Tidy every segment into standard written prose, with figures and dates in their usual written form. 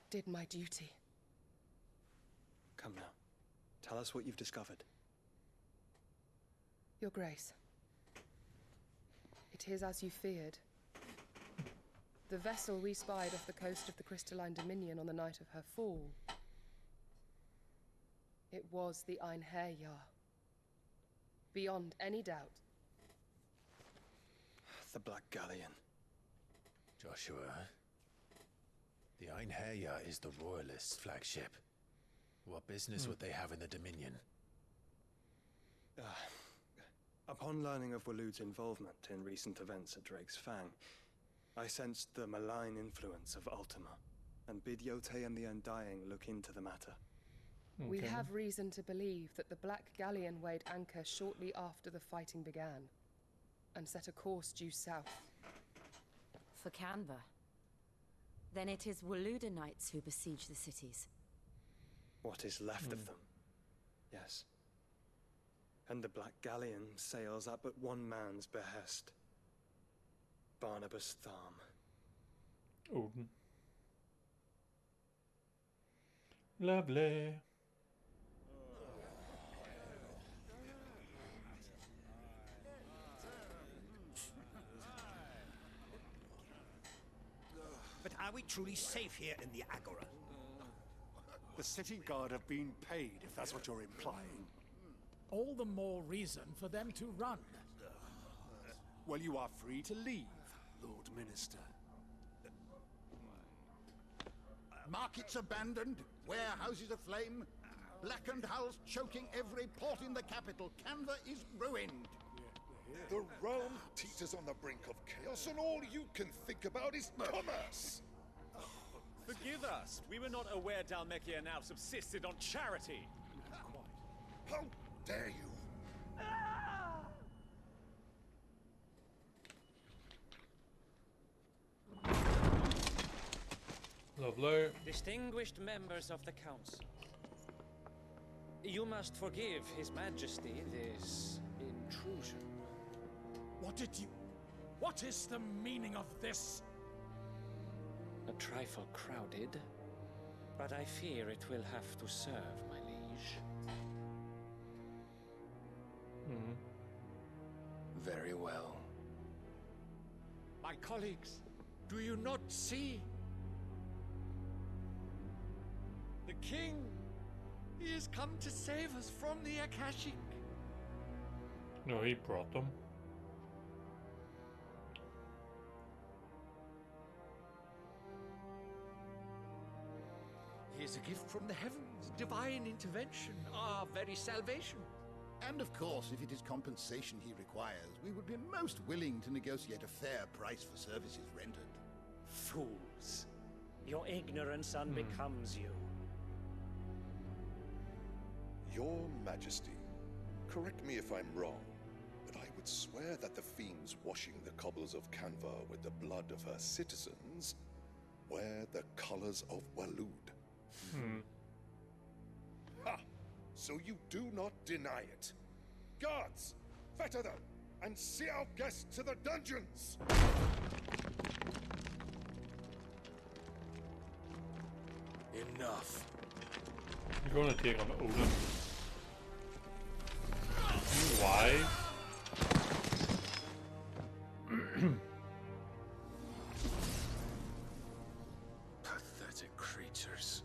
did my duty. Come now. Tell us what you've discovered. Your Grace. It is as you feared. The vessel we spied off the coast of the Crystalline Dominion on the night of her fall. It was the Einherjar. Beyond any doubt. The Black Galleon. Joshua, the Einherjar is the Royalists' flagship. What business would they have in the Dominion? Upon learning of Waloed's involvement in recent events at Drake's Fang, I sensed the malign influence of Ultima, and bid Yote and the Undying look into the matter. Okay. We have reason to believe that the Black Galleon weighed anchor shortly after the fighting began, and set a course due south. For Canva. Then it is Waloedanites who besiege the cities. What is left of them, yes. And the Black Galleon sails at but one man's behest. Barnabas Tharm. Odin. Lovely. But are we truly safe here in the Agora? The city guard have been paid, if that's what you're implying. All the more reason for them to run. Well, you are free to leave, Lord Minister. Markets abandoned, warehouses aflame, blackened hulls choking every port in the capital. Canva is ruined. The realm teeters on the brink of chaos, and all you can think about is commerce! Forgive us. We were not aware Dhalmekia now subsisted on charity. How dare you? Lovely. Distinguished members of the council, you must forgive His Majesty this intrusion. What is the meaning of this? A trifle crowded, but I fear it will have to serve, my liege. Very well. My colleagues, do you not see? The king, he has come to save us from the Akashic. No, he brought them. He is a gift from the heavens, divine intervention, our very salvation. And of course, if it is compensation he requires, we would be most willing to negotiate a fair price for services rendered. Fools. Your ignorance unbecomes you. Your Majesty, correct me if I'm wrong, but I would swear that the fiends washing the cobbles of Canva with the blood of her citizens wear the colors of Waloed. Ha! So you do not deny it. Guards, fetter them, and see our guests to the dungeons! Enough. You're gonna take on Odin. Why? Pathetic creatures.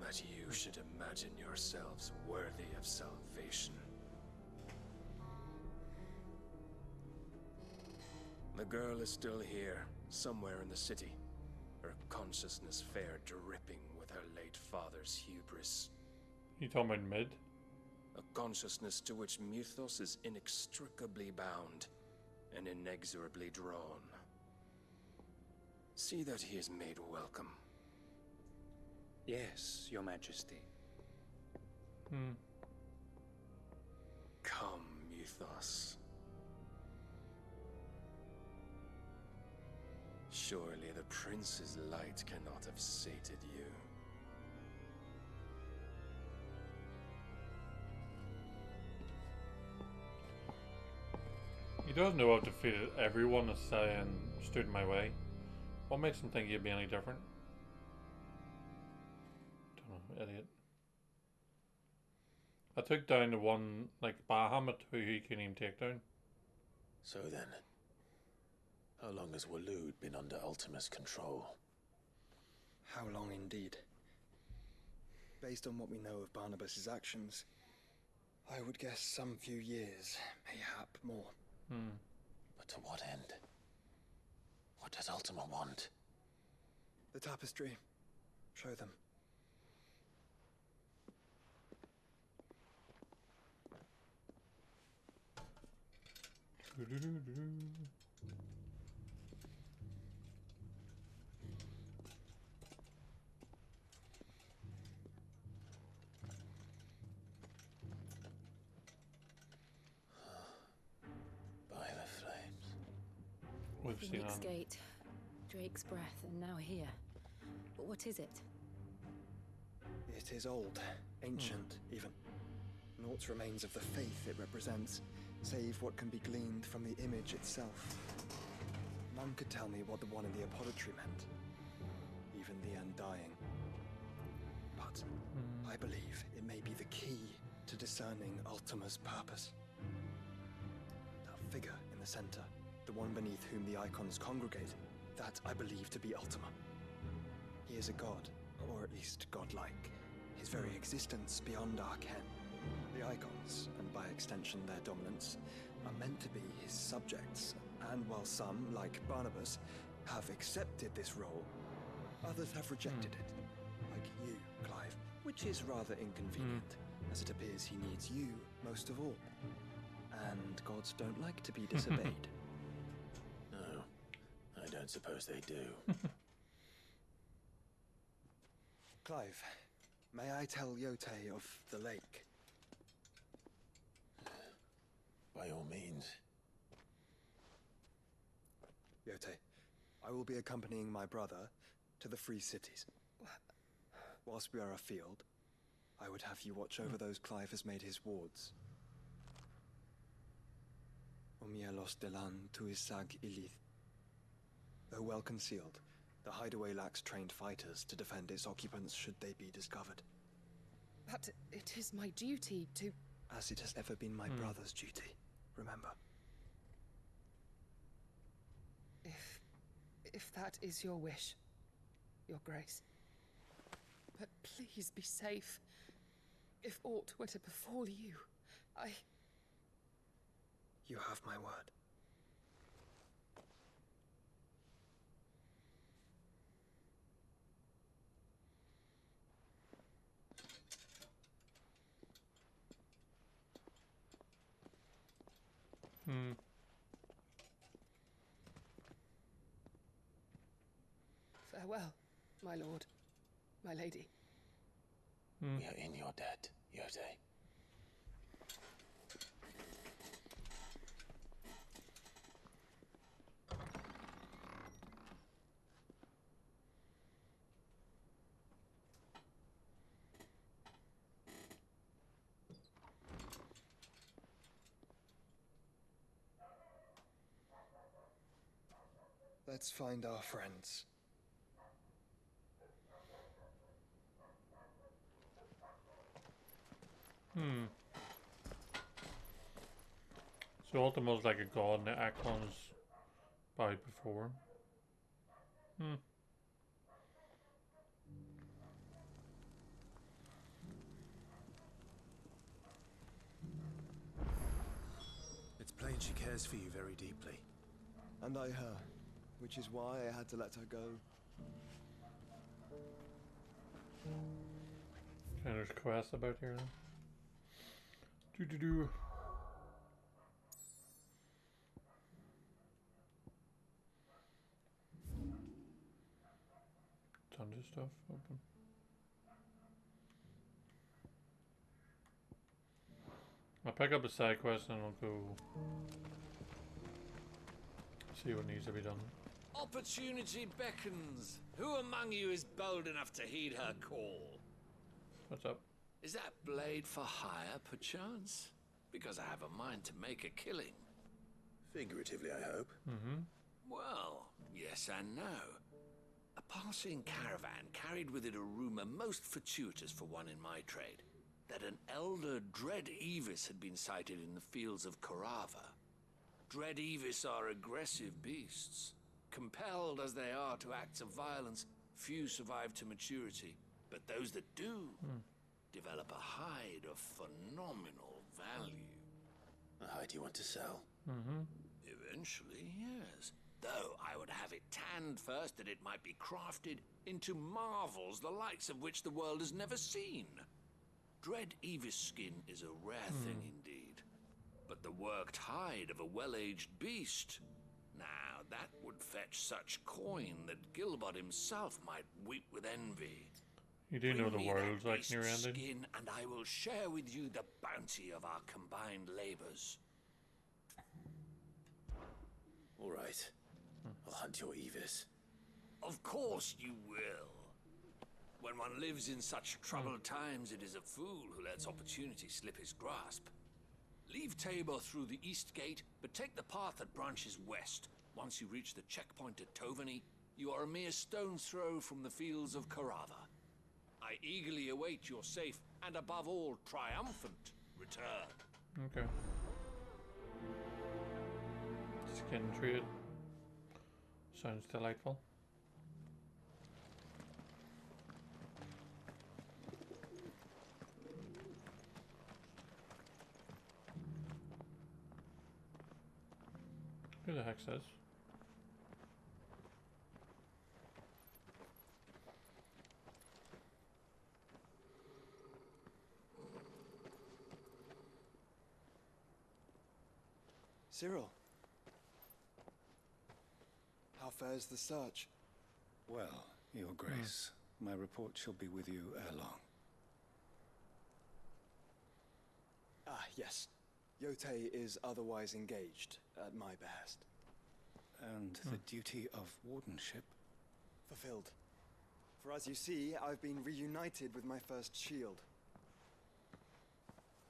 That you should imagine yourselves worthy of salvation. The girl is still here, somewhere in the city. Her consciousness fair dripping with her late father's hubris. You talking about Mid? A consciousness to which Mythos is inextricably bound and inexorably drawn. See that he is made welcome. Yes, Your Majesty. Come, Mythos. Surely the prince's light cannot have sated you. You Because know I've defeated everyone that's stood in my way. What makes them think you'd be any different? Don't know, idiot. I took down the one, like, Bahamut who he couldn't even take down. So then, how long has Waloed been under Ultima's control? How long indeed? Based on what we know of Barnabas's actions, I would guess some few years, mayhap more. But to what end? What does Ultima want? The tapestry. Show them. By the flames. We've seen Phoenix Gate, Drake's breath, and now here. But what is it? It is old, ancient, even. Naught remains of the faith it represents, save what can be gleaned from the image itself. None could tell me what the one in the apothecary meant, even the Undying. But I believe it may be the key to discerning Ultima's purpose. That figure in the center, the one beneath whom the icons congregate, that I believe to be Ultima. He is a god, or at least godlike. His very existence beyond our ken. The icons, and by extension their dominance, are meant to be his subjects, and while some, like Barnabas, have accepted this role, others have rejected it, like you, Clive, which is rather inconvenient, as it appears he needs you most of all. And gods don't like to be disobeyed. No, I don't suppose they do. Clive, may I tell Yote of the lake? By all means. Yote, I will be accompanying my brother to the Free Cities. Whilst we are afield, I would have you watch over those Clive has made his wards. Omielos delan tuisag ilith. Though well concealed, the hideaway lacks trained fighters to defend its occupants should they be discovered. But it is my duty to... As it has ever been my brother's duty, remember. If that is your wish, Your Grace. But please be safe. If aught were to befall you, You have my word. Farewell, my lord, my lady. We are in your debt, Yote. Let's find our friends. So Ultima's like a god and the icons bowed before him. It's plain she cares for you very deeply. And I her, which is why I had to let her go. And there's quests about here then. Do. Tons of stuff open. I'll pick up a side quest and I'll go see what needs to be done. Opportunity beckons. Who among you is bold enough to heed her call? What's up? Is that blade for hire, perchance? Because I have a mind to make a killing. Figuratively, I hope. Well, yes and no. A passing caravan carried with it a rumor most fortuitous for one in my trade, that an elder Dread Evis had been sighted in the fields of Korava. Dread Evis are aggressive beasts. Compelled as they are to acts of violence, few survive to maturity, but those that do develop a hide of phenomenal value. A hide you want to sell? Eventually, yes. Though I would have it tanned first that it might be crafted into marvels the likes of which the world has never seen. Dread Evis skin is a rare thing indeed. But the worked hide of a well-aged beast, now that would fetch such coin that Gilbert himself might weep with envy. You do know the Bring me world's that like near beast's ending. skin, and I will share with you the bounty of our combined labors. All right. I'll hunt your Evis. Of course you will. When one lives in such troubled times, it is a fool who lets opportunity slip his grasp. Leave Tabor through the east gate, but take the path that branches west. Once you reach the checkpoint at Tovany, you are a mere stone's throw from the fields of Korava. I eagerly await your safe, and above all, triumphant return. Okay. Skin trade. Sounds delightful. Who the heck says? Cyril. How fares the search? Well, Your Grace, my report shall be with you ere long. Ah, yes. Yotei is otherwise engaged, at my behest. And the duty of wardenship? Fulfilled. For as you see, I've been reunited with my first shield.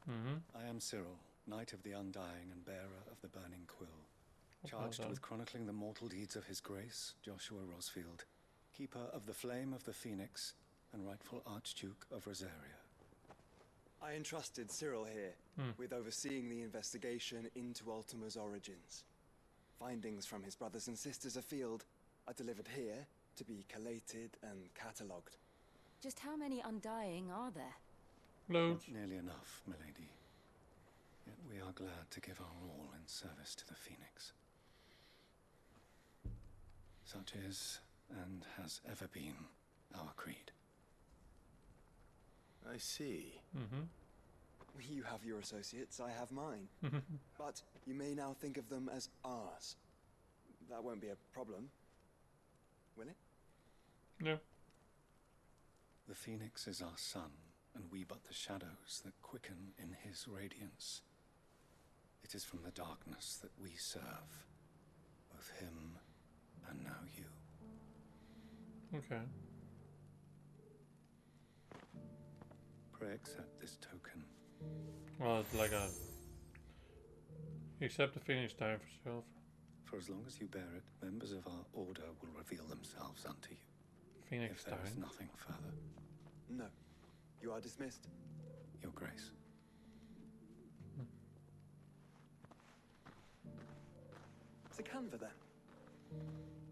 I am Cyril, Knight of the Undying and bearer of the Burning Quill, charged with chronicling the mortal deeds of His Grace, Joshua Rosfield, keeper of the Flame of the Phoenix and rightful Archduke of Rosaria. I entrusted Cyril here with overseeing the investigation into Ultima's origins. Findings from his brothers and sisters afield are delivered here to be collated and catalogued. Just how many Undying are there? Loads. Not nearly enough, milady. Yet we are glad to give our all in service to the Phoenix. Such is, and has ever been, our creed. I see. You have your associates, I have mine. But you may now think of them as ours. That won't be a problem, will it? No. The Phoenix is our sun, and we but the shadows that quicken in his radiance. It is from the darkness that we serve, both him and now you. Okay. Pray accept this token. Well, it's like a... Accept the Phoenix down for yourself. For as long as you bear it, members of our order will reveal themselves unto you. Phoenix if there is down. nothing further. No. You are dismissed. Your Grace. To Canva, then.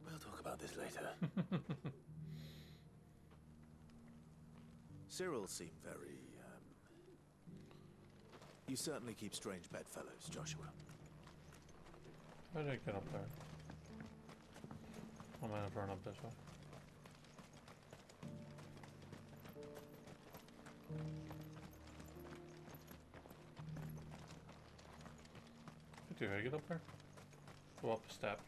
We'll talk about this later. Cyril seemed very, You certainly keep strange bedfellows, Joshua. How did I get up there? I'm gonna run up this way. Do I get up there? Go up the steps.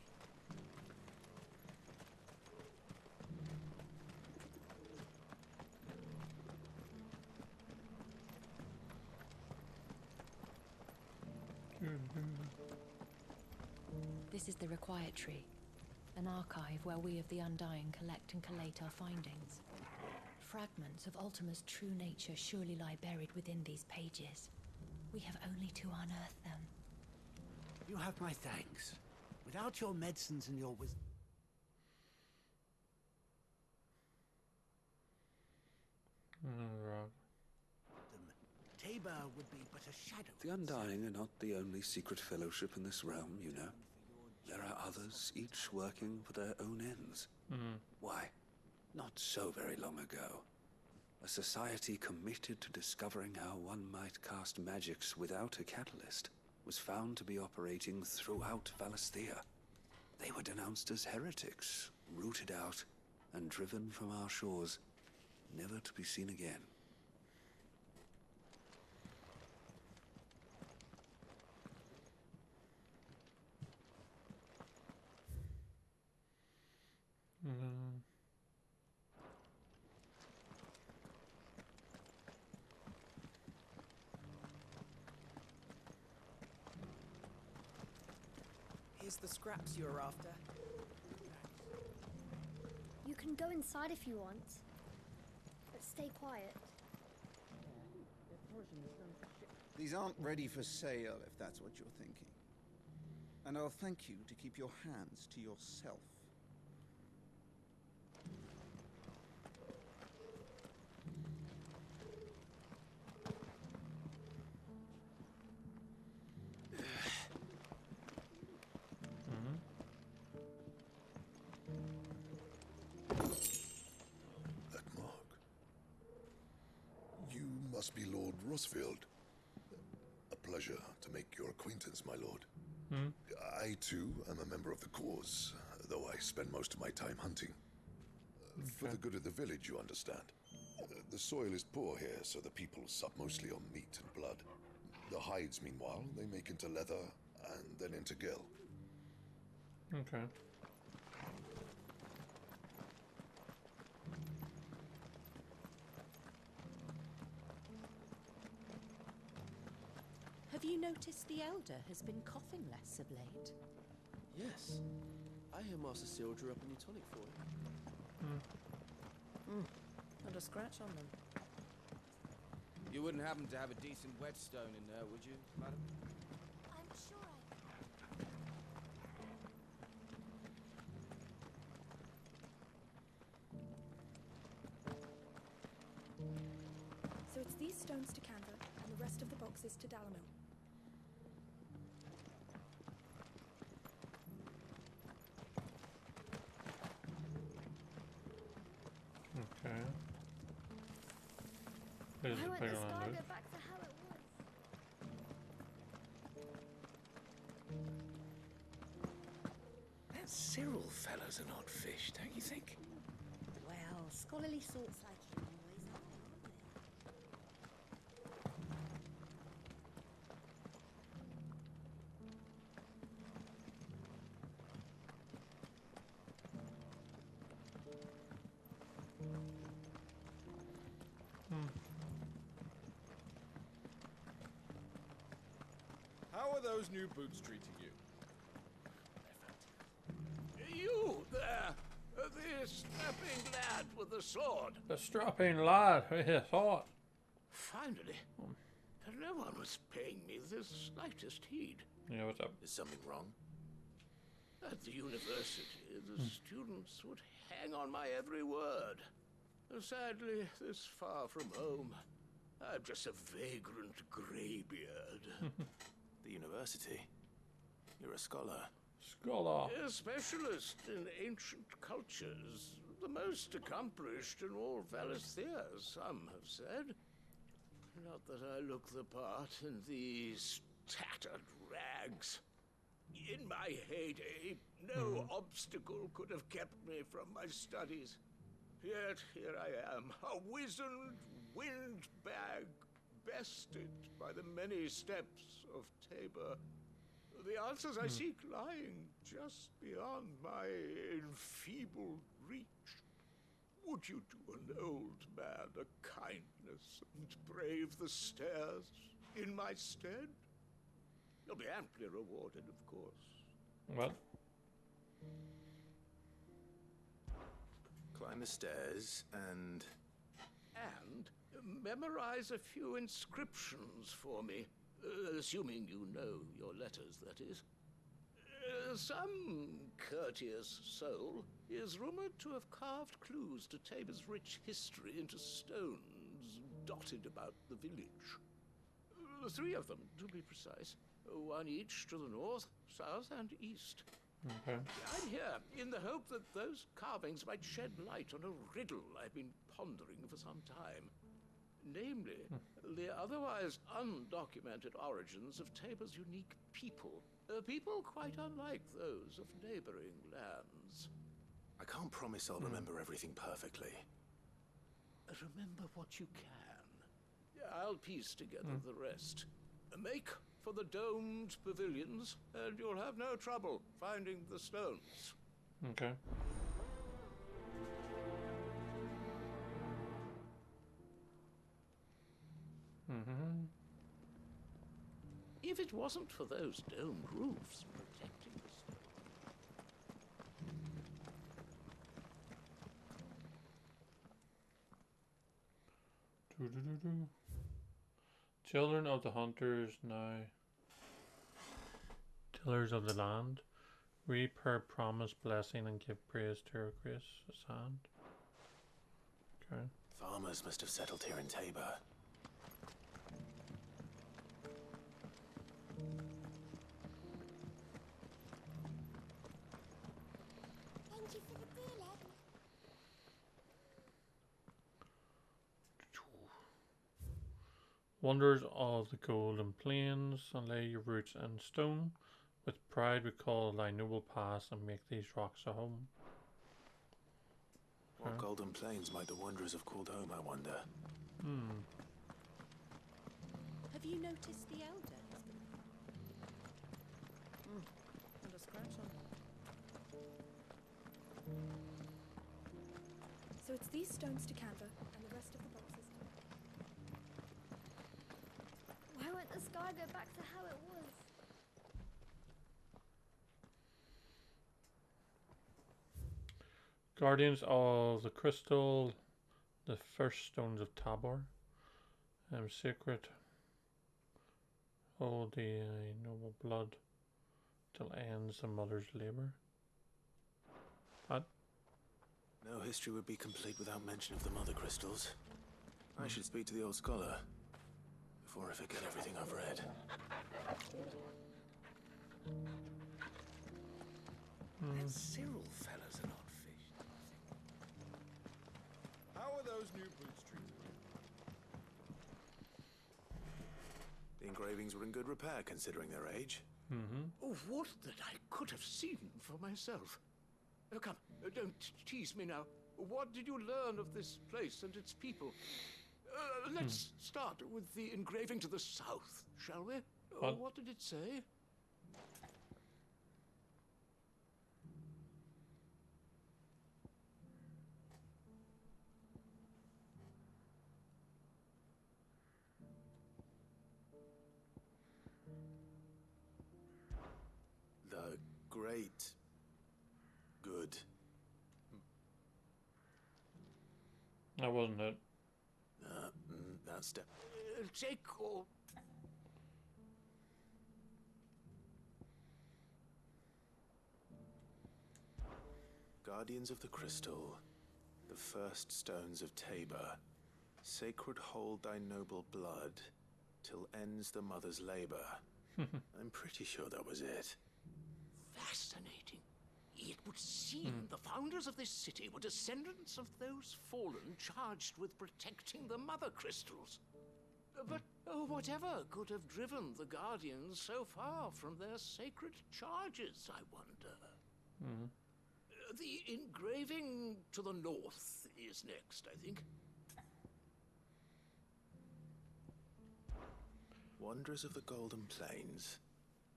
This is the Required Tree, an archive where we of the Undying collect and collate our findings. Fragments of Ultima's true nature surely lie buried within these pages. We have only to unearth them. You have my thanks. Without your medicines and your wisdom, Tabor would be but a shadow. The Undying are not the only secret fellowship in this realm, you know. There are others, each working for their own ends. Why, not so very long ago, a society committed to discovering how one might cast magics without a catalyst was found to be operating throughout Valisthea. They were denounced as heretics, rooted out, and driven from our shores, never to be seen again. Here's the scraps you're after. You can go inside if you want, but stay quiet. These aren't ready for sale, if that's what you're thinking. And I'll thank you to keep your hands to yourself. That mark. You must be Lord Rosfield. A pleasure to make your acquaintance, my lord. I, too, am a member of the cause, though I spend most of my time hunting. For the good of the village, you understand. The soil is poor here, so the people sup mostly on meat and blood. The hides, meanwhile, they make into leather, and then into gill. Okay. Have you noticed the Elder has been coughing less of late? Yes. I hear Master Cyril drew up a new tonic for him. Not a scratch on them. You wouldn't happen to have a decent whetstone in there, would you, madam? I'm sure So it's these stones to Canva, and the rest of the boxes to Dalamil. Okay. There's I a want big the one sky on go back to how it was. That Cyril fellow's an odd fish, don't you think? Well, scholarly sorts like you always are, aren't How are those new boots treating you? You there! The strapping lad with the sword! The strapping lad with his sword. Finally. No one was paying me the slightest heed. Yeah, what's up? Is something wrong? At the university, the students would hang on my every word. Sadly, this far from home, I'm just a vagrant greybeard. The university? You're a scholar. Scholar. A specialist in ancient cultures. The most accomplished in all Valisthea, some have said. Not that I look the part in these tattered rags. In my heyday, no obstacle could have kept me from my studies. Yet here I am, a wizened windbag, bested by the many steps of Tabor. The answers I seek lying just beyond my enfeebled reach. Would you do an old man a kindness and brave the stairs in my stead? You'll be amply rewarded, of course. What? Climb the stairs and... And memorize a few inscriptions for me. Assuming you know your letters, that is. Some courteous soul is rumored to have carved clues to Tabor's rich history into stones dotted about the village. 3 of them, to be precise. 1 each to the north, south, and east. Okay. I'm here in the hope that those carvings might shed light on a riddle I've been pondering for some time. Namely, the otherwise undocumented origins of Tabor's unique people. People quite unlike those of neighboring lands. I can't promise I'll remember everything perfectly. Remember what you can. I'll piece together the rest. Make for the domed pavilions, and you'll have no trouble finding the stones. Okay. If it wasn't for those domed roofs protecting the stone. Children of the hunters now. Tillers of the land. Reap her promised blessing and give praise to her gracious hand. Okay. Farmers must have settled here in Tabor. Thank you for the beer, lad. Wonders of the golden plains, and lay your roots in stone. With pride recall thy noble past, and make these rocks a home. What golden plains might the wanderers have called home, I wonder? Have you noticed the elder? Not a scratch on them. So it's these stones to Canva, and the rest of the boxes. Why won't the sky go back to how it was? Guardians of the crystal, the first stones of Tabor. Sacred. Hold the noble blood till ends the mother's labor. What? No history would be complete without mention of the mother crystals. I should speak to the old scholar before I forget everything I've read. That Cyril fella's an odd fish. How are those new boots treated? The engravings were in good repair considering their age. Oh, what that I could have seen for myself. Come, don't tease me now. What did you learn of this place and its people? Let's start with the engraving to the south, shall we? What did it say? The great good. That wasn't it. That's Take all. Guardians of the crystal, the first stones of Tabor, sacred hold thy noble blood, till ends the mother's labor. I'm pretty sure that was it. Fascinating. It would seem the founders of this city were descendants of those fallen charged with protecting the mother crystals. But whatever could have driven the Guardians so far from their sacred charges, I wonder? The engraving to the north is next, I think. Wanderers of the Golden Plains,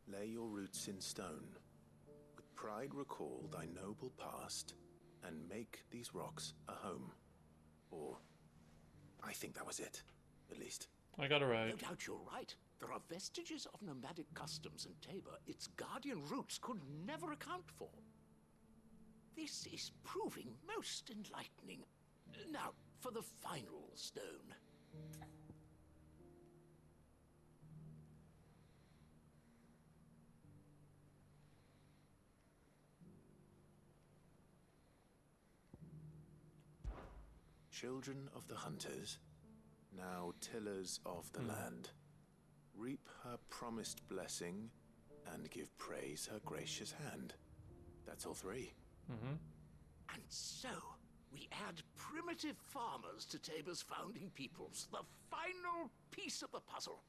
lay your roots in stone. With pride recall thy noble past, and make these rocks a home. Or, I think that was it, at least. I got it right. No doubt you're right. There are vestiges of nomadic customs in Tabor its guardian roots could never account for. This is proving most enlightening. Now, for the final stone. Children of the hunters, now tillers of the land, reap her promised blessing and give praise her gracious hand. That's all three. And so, we add primitive farmers to Tabor's founding peoples, the final piece of the puzzle.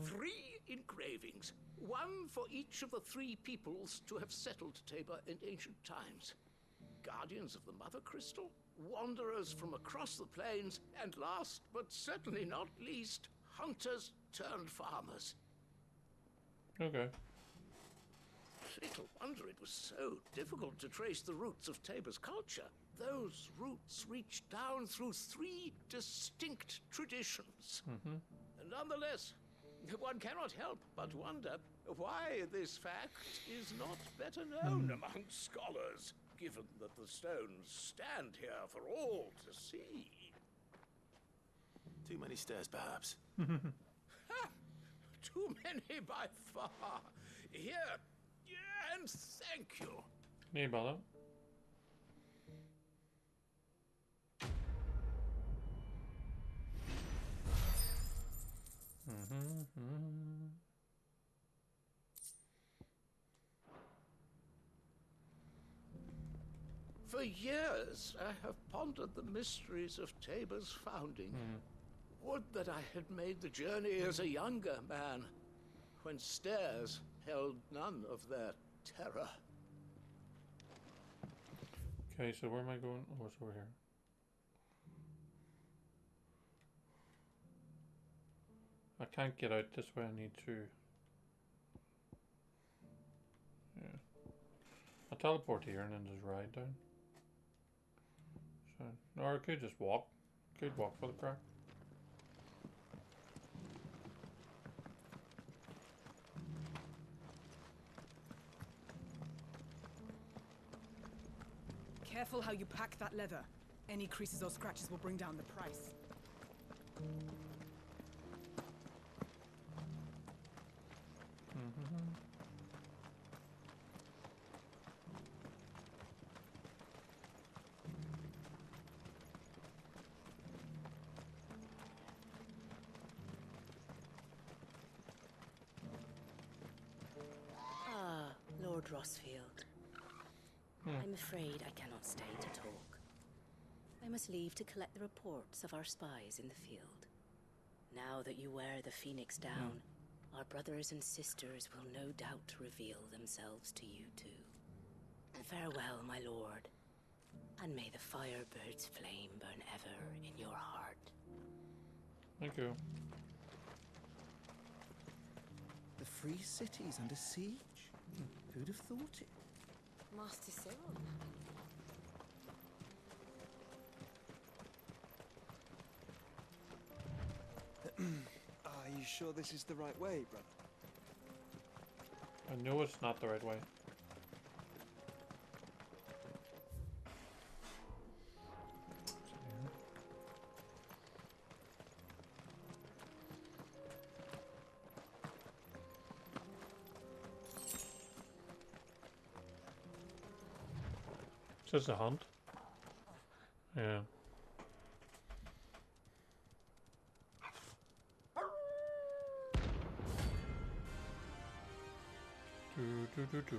3 engravings, one for each of the 3 peoples to have settled Tabor in ancient times. Guardians of the Mother Crystal, wanderers from across the plains, and last but certainly not least, hunters turned farmers. Okay. Little wonder it was so difficult to trace the roots of Tabor's culture. Those roots reach down through 3 distinct traditions. Nonetheless, one cannot help but wonder why this fact is not better known among scholars, given that the stones stand here for all to see. Too many stairs, perhaps. Too many by far. Here, and thank you. Nee, bother. For years, I have pondered the mysteries of Tabor's founding. Would that I had made the journey as a younger man, when stairs held none of their terror. Okay, so where am I going? Oh, it's over here. I can't get out this way. I need to. Yeah. I'll teleport here and then just ride down. So, or I could just walk. Could walk for the crack. Careful how you pack that leather. Any creases or scratches will bring down the price. Ah, Lord Rossfield. I'm afraid I cannot stay to talk. I must leave to collect the reports of our spies in the field. Now that you wear the Phoenix down, our brothers and sisters will no doubt reveal themselves to you too. Farewell, my lord, and may the Firebird's flame burn ever in your heart. Thank you. The free city's under siege? Who'd have thought it? Master Cyril. Are you sure this is the right way, brother? I know it's not the right way. Is this a hunt? Yeah. Do.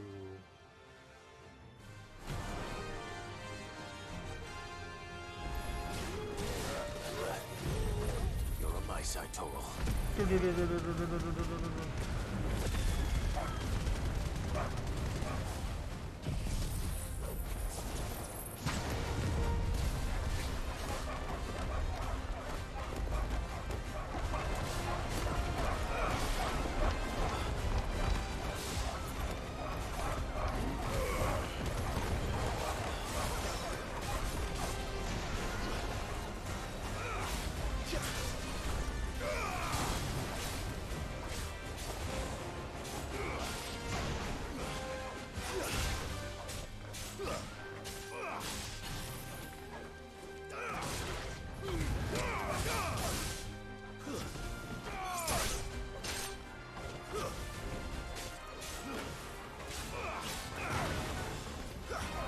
You're a mice, I told.